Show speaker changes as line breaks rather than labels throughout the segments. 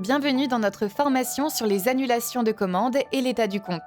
Bienvenue dans notre formation sur les annulations de commandes et l'état du compte.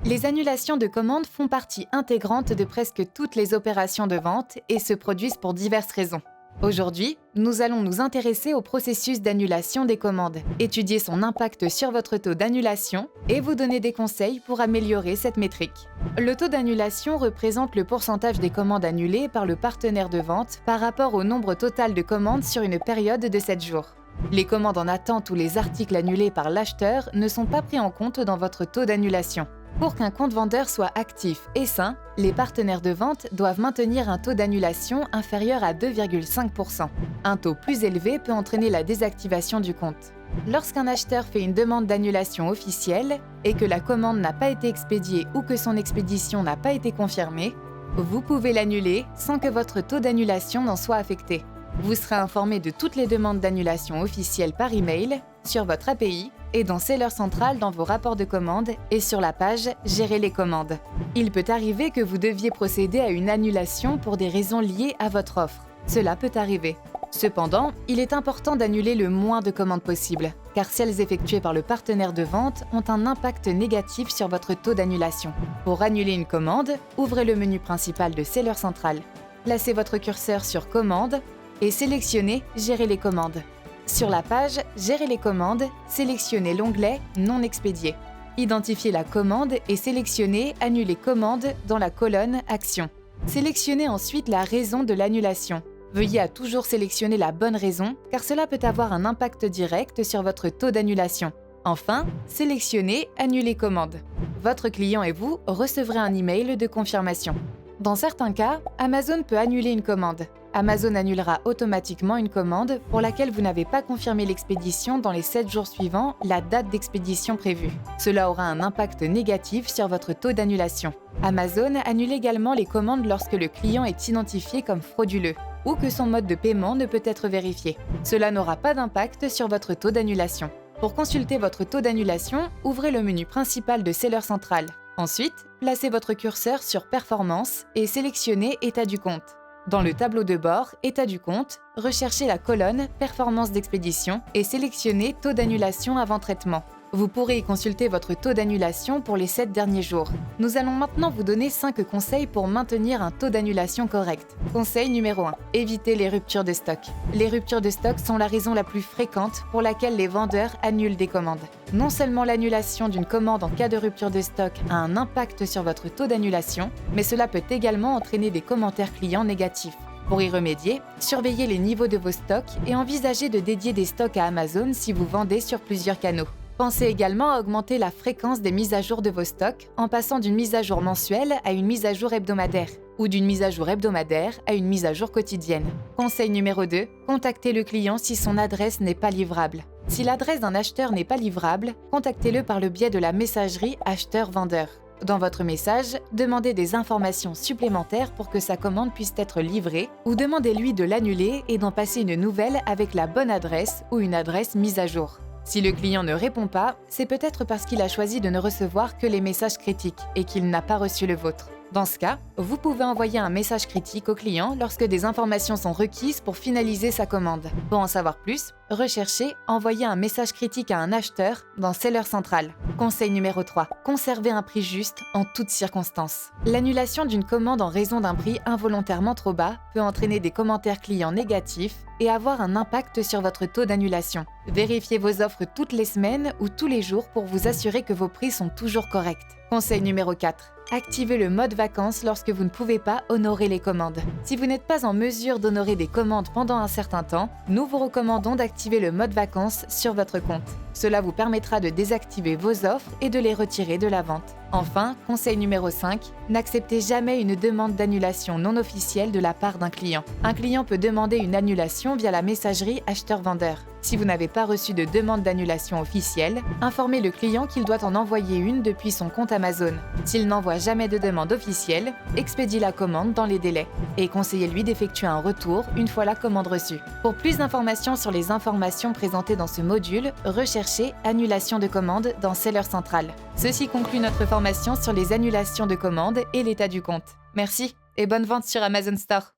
Les annulations de commandes font partie intégrante de presque toutes les opérations de vente et se produisent pour diverses raisons. Aujourd'hui, nous allons nous intéresser au processus d'annulation des commandes, étudier son impact sur votre taux d'annulation et vous donner des conseils pour améliorer cette métrique. Le taux d'annulation représente le pourcentage des commandes annulées par le partenaire de vente par rapport au nombre total de commandes sur une période de 7 jours. Les commandes en attente ou les articles annulés par l'acheteur ne sont pas pris en compte dans votre taux d'annulation. Pour qu'un compte vendeur soit actif et sain, les partenaires de vente doivent maintenir un taux d'annulation inférieur à 2,5%. Un taux plus élevé peut entraîner la désactivation du compte. Lorsqu'un acheteur fait une demande d'annulation officielle et que la commande n'a pas été expédiée ou que son expédition n'a pas été confirmée, vous pouvez l'annuler sans que votre taux d'annulation n'en soit affecté. Vous serez informé de toutes les demandes d'annulation officielles par email, sur votre API et dans Seller Central dans vos rapports de commande et sur la page « Gérer les commandes ». Il peut arriver que vous deviez procéder à une annulation pour des raisons liées à votre offre. Cela peut arriver. Cependant, il est important d'annuler le moins de commandes possible, car celles effectuées par le partenaire de vente ont un impact négatif sur votre taux d'annulation. Pour annuler une commande, ouvrez le menu principal de Seller Central. Placez votre curseur sur « Commandes » et sélectionnez « Gérer les commandes ». Sur la page « Gérer les commandes », sélectionnez l'onglet « Non expédié ». Identifiez la commande et sélectionnez « Annuler commande » dans la colonne « Action ». Sélectionnez ensuite la raison de l'annulation. Veuillez à toujours sélectionner la bonne raison, car cela peut avoir un impact direct sur votre taux d'annulation. Enfin, sélectionnez « Annuler commande ». Votre client et vous recevrez un email de confirmation. Dans certains cas, Amazon peut annuler une commande. Amazon annulera automatiquement une commande pour laquelle vous n'avez pas confirmé l'expédition dans les 7 jours suivants la date d'expédition prévue. Cela aura un impact négatif sur votre taux d'annulation. Amazon annule également les commandes lorsque le client est identifié comme frauduleux ou que son mode de paiement ne peut être vérifié. Cela n'aura pas d'impact sur votre taux d'annulation. Pour consulter votre taux d'annulation, ouvrez le menu principal de Seller Central. Ensuite, placez votre curseur sur Performance et sélectionnez État du compte. Dans le tableau de bord État du compte, recherchez la colonne Performance d'expédition et sélectionnez Taux d'annulation avant traitement. Vous pourrez y consulter votre taux d'annulation pour les 7 derniers jours. Nous allons maintenant vous donner 5 conseils pour maintenir un taux d'annulation correct. Conseil numéro 1. Évitez les ruptures de stock. Les ruptures de stock sont la raison la plus fréquente pour laquelle les vendeurs annulent des commandes. Non seulement l'annulation d'une commande en cas de rupture de stock a un impact sur votre taux d'annulation, mais cela peut également entraîner des commentaires clients négatifs. Pour y remédier, surveillez les niveaux de vos stocks et envisagez de dédier des stocks à Amazon si vous vendez sur plusieurs canaux. Pensez également à augmenter la fréquence des mises à jour de vos stocks en passant d'une mise à jour mensuelle à une mise à jour hebdomadaire ou d'une mise à jour hebdomadaire à une mise à jour quotidienne. Conseil numéro 2, contactez le client si son adresse n'est pas livrable. Si l'adresse d'un acheteur n'est pas livrable, contactez-le par le biais de la messagerie acheteur-vendeur. Dans votre message, demandez des informations supplémentaires pour que sa commande puisse être livrée ou demandez-lui de l'annuler et d'en passer une nouvelle avec la bonne adresse ou une adresse mise à jour. Si le client ne répond pas, c'est peut-être parce qu'il a choisi de ne recevoir que les messages critiques et qu'il n'a pas reçu le vôtre. Dans ce cas, vous pouvez envoyer un message critique au client lorsque des informations sont requises pour finaliser sa commande. Pour en savoir plus, recherchez « Envoyer un message critique à un acheteur » dans Seller Central. Conseil numéro 3. Conservez un prix juste en toutes circonstances. L'annulation d'une commande en raison d'un prix involontairement trop bas peut entraîner des commentaires clients négatifs et avoir un impact sur votre taux d'annulation. Vérifiez vos offres toutes les semaines ou tous les jours pour vous assurer que vos prix sont toujours corrects. Conseil numéro 4. Activez le mode vacances lorsque vous ne pouvez pas honorer les commandes. Si vous n'êtes pas en mesure d'honorer des commandes pendant un certain temps, nous vous recommandons d'activer le mode vacances sur votre compte. Cela vous permettra de désactiver vos offres et de les retirer de la vente. Enfin, conseil numéro 5, n'acceptez jamais une demande d'annulation non officielle de la part d'un client. Un client peut demander une annulation via la messagerie acheteur-vendeur. Si vous n'avez pas reçu de demande d'annulation officielle, informez le client qu'il doit en envoyer une depuis son compte Amazon. S'il n'envoie jamais de demande officielle, expédiez la commande dans les délais et conseillez-lui d'effectuer un retour une fois la commande reçue. Pour plus d'informations sur les informations présentées dans ce module, recherchez « Annulation de commande » dans Seller Central. Ceci conclut notre formation sur les annulations de commandes et l'état du compte. Merci et bonne vente sur Amazon Store.